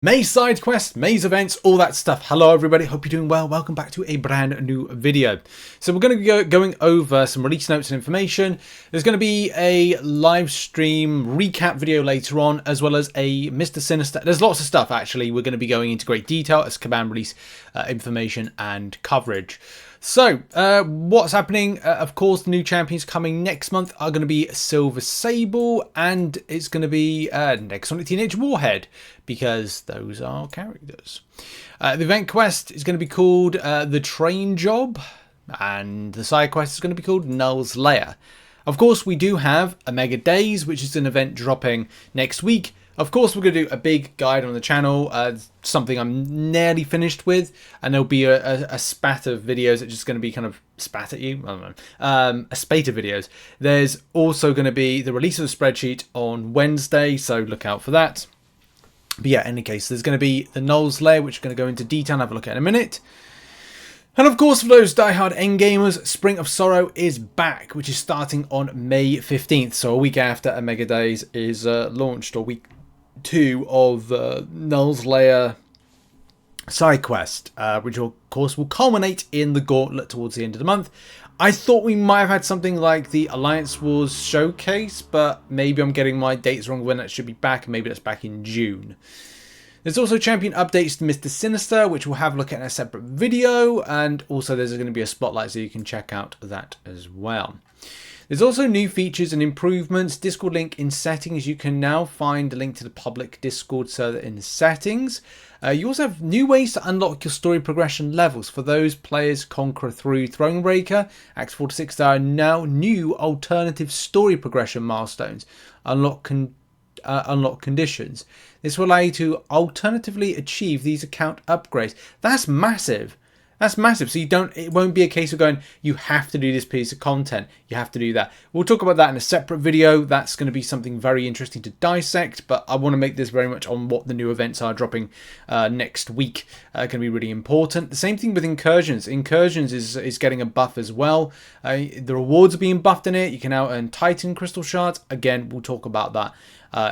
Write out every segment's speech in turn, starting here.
Maze side quests, maze events, all that stuff. Hello everybody, hope you're doing well. Welcome back to a brand new video. So we're going to be going over some release notes and information. There's going to be a live stream recap video later on, as well as a Mr. Sinister. There's lots of stuff actually. We're going to be going into great detail as Kabam release information and coverage. So, what's happening? Of course, the new champions coming next month are going to be Silver Sable, and it's going to be next Sonic Teenage Warhead, because those are characters. The event quest is going to be called The Train Job, and the side quest is going to be called Knulls Lair. Of course, we do have Omega Days, which is an event dropping next week. Of course, we're going to do a big guide on the channel, something I'm nearly finished with, and there'll be a spat of videos that are just going to be kind of spat at you. I don't know. A spate of videos. There's also going to be the release of the spreadsheet on Wednesday, so look out for that. But yeah, in any case, there's going to be the Knulls Lair, which we're going to go into detail and have a look at in a minute. And of course, for those diehard endgamers, Spring of Sorrow is back, which is starting on May 15th, so a week after Omega Days is launched, or week 2 of Knulls Lair side quest, which of course will culminate in the Gauntlet towards the end of the month. I thought we might have had something like the Alliance Wars showcase, but maybe I'm getting my dates wrong when that should be back, and maybe that's back in June. There's also champion updates to Mr. Sinister, which we'll have a look at in a separate video, and also there's going to be a spotlight, so you can check out that as well. There's also new features and improvements. Discord link in settings. You can now find the link to the public Discord server in settings. You also have new ways to unlock your story progression levels. For those players conquer through Thronebreaker, Acts 4 to 6, there are now new alternative story progression milestones. Unlock conditions. This will allow you to alternatively achieve these account upgrades. That's massive. That's massive. So it won't be a case of going, you have to do this piece of content. You have to do that. We'll talk about that in a separate video. That's going to be something very interesting to dissect, but I want to make this very much on what the new events are dropping next week. Going to be really important. The same thing with Incursions. Incursions is getting a buff as well. The rewards are being buffed in it. You can now earn Titan Crystal Shards. Again, we'll talk about that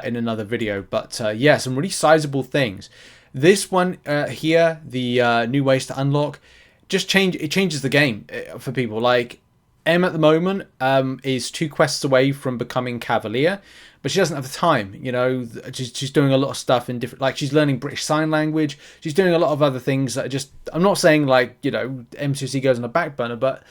in another video. But yeah, some really sizable things. This one here, the new ways to unlock, it changes the game for people. Like M at the moment is 2 quests away from becoming Cavalier, but she doesn't have the time. You know, she's doing a lot of stuff in different, like she's learning British Sign Language. She's doing a lot of other things that are just, I'm not saying like, you know, MCOC goes on the back burner, but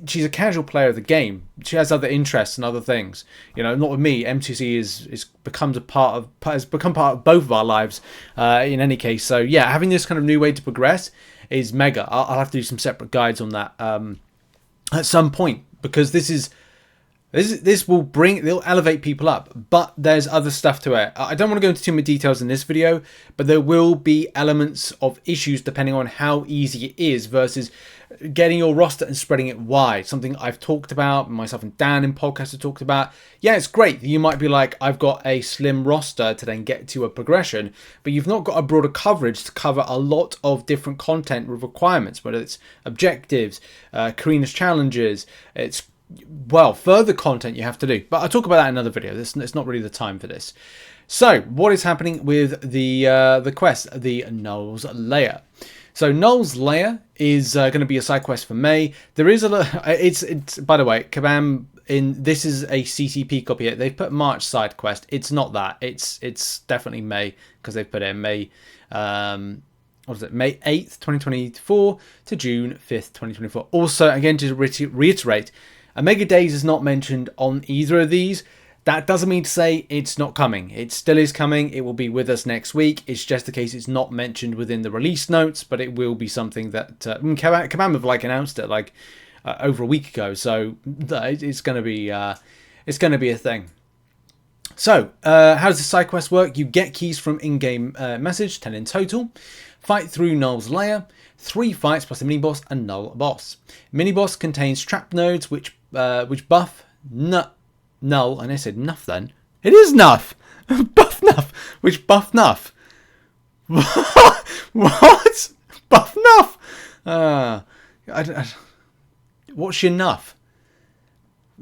she's a casual player of the game. She has other interests and other things. You know, not with me. MCOC has become part of both of our lives. In any case, so yeah, having this kind of new way to progress is mega. I'll have to do some separate guides on that at some point, because this will they'll elevate people up, but there's other stuff to it. I don't want to go into too many details in this video, but there will be elements of issues depending on how easy it is versus getting your roster and spreading it wide. Something I've talked about, myself and Dan in podcasts have talked about. Yeah, it's great. You might be like, I've got a slim roster to then get to a progression, but you've not got a broader coverage to cover a lot of different content with requirements, whether it's objectives, Karina's challenges, it's further content you have to do. But I'll talk about that in another video. It's not really the time for this. So, what is happening with the quest, the Knulls Lair? So, Knulls Lair is going to be a side quest for May. There is it's by the way, Kabam, this is a CCP copy here. They've put March side quest. It's not that. It's definitely May, because they've put it in May. What is it? May 8th, 2024 to June 5th, 2024. Also, again, to reiterate, Omega Days is not mentioned on either of these. That doesn't mean to say it's not coming. It still is coming. It will be with us next week. It's just the case it's not mentioned within the release notes, but it will be something that Kabam have announced it over a week ago. So it's going to be a thing. So how does the side quest work? You get keys from in-game message, 10 in total. Fight through Knulls Lair. 3 fights plus a mini-boss and Null boss. Mini-boss contains trap nodes which buff Null, and I said Nuff then. It is Nuff! Buff Nuff! Which buff Nuff? What? Buff Nuff? What's your Nuff?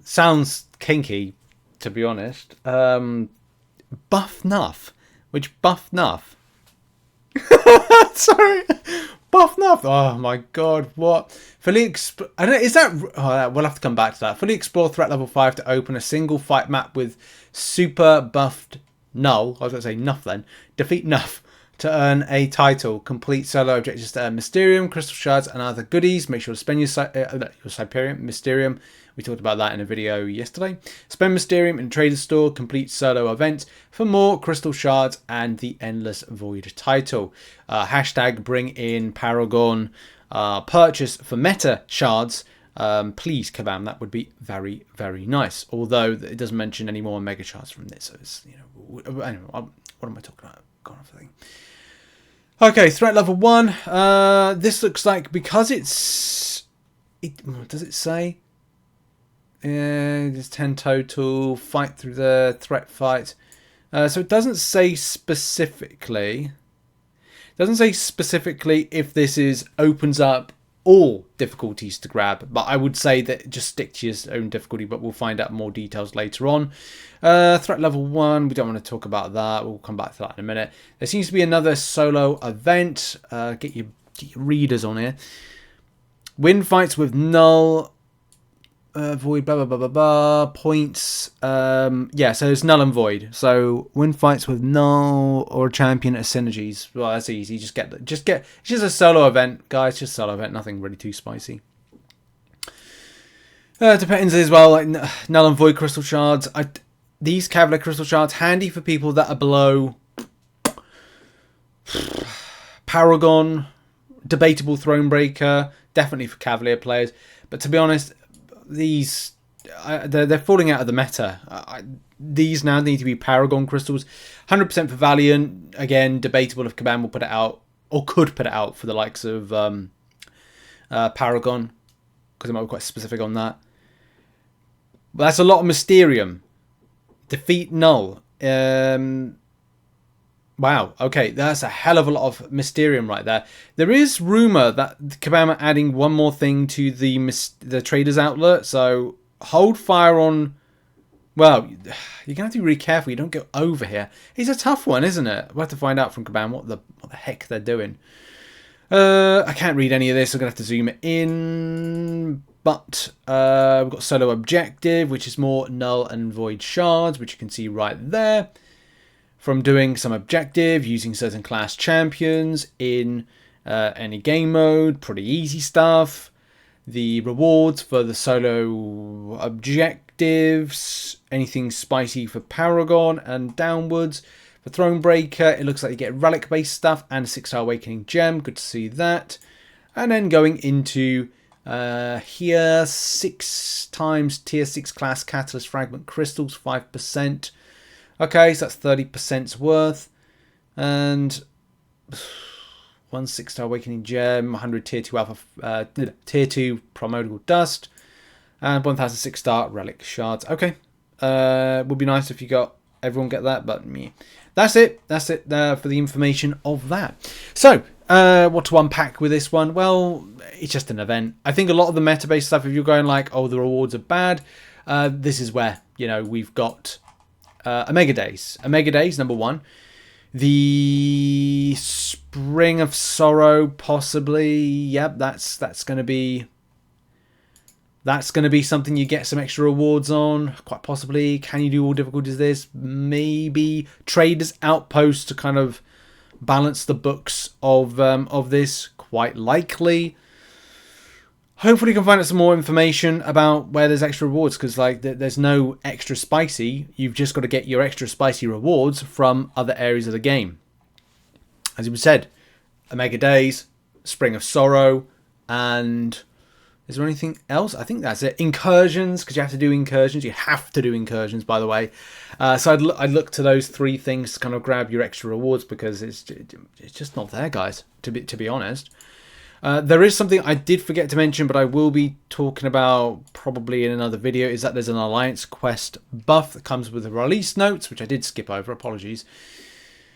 Sounds kinky, to be honest. Buff Nuff. Which buff Nuff? Sorry. Buff enough. Oh my god, what? I don't know, is that... Oh, we'll have to come back to that. Fully explore threat level 5 to open a single fight map with super buffed Null. I was going to say Nuff then. Defeat Nuff to earn a title. Complete solo objectives to earn Mysterium, Crystal Shards, and other goodies. Make sure to spend your Hyperion, Mysterium. We talked about that in a video yesterday. Spend Mysterium in Trader's Store. Complete solo event for more Crystal Shards and the Endless Void title. Hashtag bring in Paragon purchase for meta shards. Please, Kabam, that would be very, very nice. Although it doesn't mention any more mega shards from this. So it's, you know, anyway, what am I talking about? Gone off the thing. Okay, threat level 1. This looks like, because it's... does it say? There's 10 total. Fight through the threat fight. So it doesn't say specifically... doesn't say specifically if this opens up all difficulties to grab, but I would say that just stick to your own difficulty, but we'll find out more details later on. Threat level 1, we don't want to talk about that. We'll come back to that in a minute. There seems to be another solo event. Get your readers on here. Win fights with Null. Void, blah, blah, blah, blah, blah. Points. Yeah, so it's Null and Void. So win fights with Null or a champion at synergies. Well, that's easy. Just get. It's just a solo event, guys. Just a solo event. Nothing really too spicy. Depends as well. Like Null and Void crystal shards. These Cavalier crystal shards handy for people that are below Paragon, debatable Thronebreaker. Definitely for Cavalier players. But to be honest, these they're falling out of the meta. These now need to be Paragon crystals. 100% for Valiant. Again, debatable if Kabam will put it out or could put it out for the likes of Paragon, because it might be quite specific on that. But that's a lot of Mysterium. Defeat Null. Wow, okay, that's a hell of a lot of Mysterium right there. There is rumour that Kabam are adding one more thing to the Trader's Outlet, so hold fire on... Well, you're going to have to be really careful you don't go over here. It's a tough one, isn't it? We'll have to find out from Kabam what the heck they're doing. I can't read any of this, I'm going to have to zoom it in. But we've got Solo Objective, which is more Null and Void Shards, which you can see right there. From doing some objective, using certain class champions in any game mode. Pretty easy stuff. The rewards for the solo objectives. Anything spicy for Paragon and downwards. For Thronebreaker, it looks like you get relic-based stuff and a 6-star Awakening Gem. Good to see that. And then going into here, 6 times tier 6 class Catalyst Fragment Crystals, 5%. Okay, so that's 30% worth. And 1 6-star Awakening Gem, 100 tier 2 alpha, tier 2 promotable dust, and 1000 6-star relic shards. Okay, would be nice if you got everyone get that, but me. That's it. That's it for the information of that. So, what to unpack with this one? Well, it's just an event. I think a lot of the meta-based stuff, if you're going like, oh, the rewards are bad, this is where, you know, we've got Omega Days. Omega Days, number 1. The Spring of Sorrow, possibly. Yep, that's going to be... That's going to be something you get some extra rewards on, quite possibly. Can you do all difficulties this? Maybe. Trader's Outpost to kind of balance the books of this, quite likely. Hopefully you can find out some more information about where there's extra rewards, because like there's no extra spicy. You've just got to get your extra spicy rewards from other areas of the game. As it was said, Omega Days, Spring of Sorrow, and... Is there anything else? I think that's it. Incursions, because you have to do incursions. You have to do incursions, by the way. So I'd look to those 3 things to kind of grab your extra rewards, because it's just not there, guys, to be honest. There is something I did forget to mention, but I will be talking about probably in another video, is that there's an Alliance Quest buff that comes with the release notes, which I did skip over. Apologies.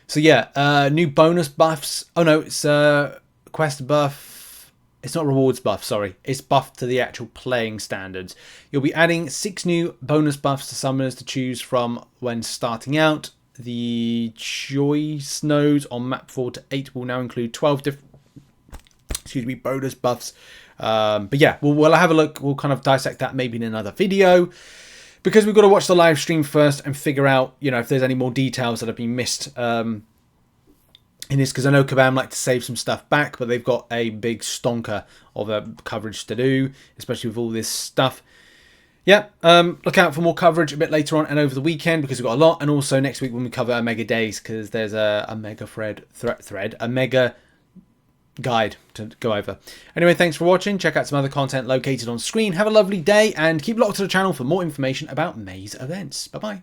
So yeah, new bonus buffs. Oh no, it's quest buff. It's not rewards buff, sorry. It's buffed to the actual playing standards. You'll be adding 6 new bonus buffs to summoners to choose from when starting out. the choice nodes on map 4 to 8 will now include 12 different, bonus buffs. But yeah, we'll have a look. We'll kind of dissect that maybe in another video, because we've got to watch the live stream first and figure out, you know, if there's any more details that have been missed in this, because I know Kabam like to save some stuff back, but they've got a big stonker of coverage to do, especially with all this stuff. Yeah, look out for more coverage a bit later on and over the weekend, because we've got a lot, and also next week when we cover Omega Days, because there's a mega a mega guide to go over. Anyway, thanks for watching. Check out some other content located on screen. Have a lovely day, and keep locked to the channel for more information about May's events. Bye bye.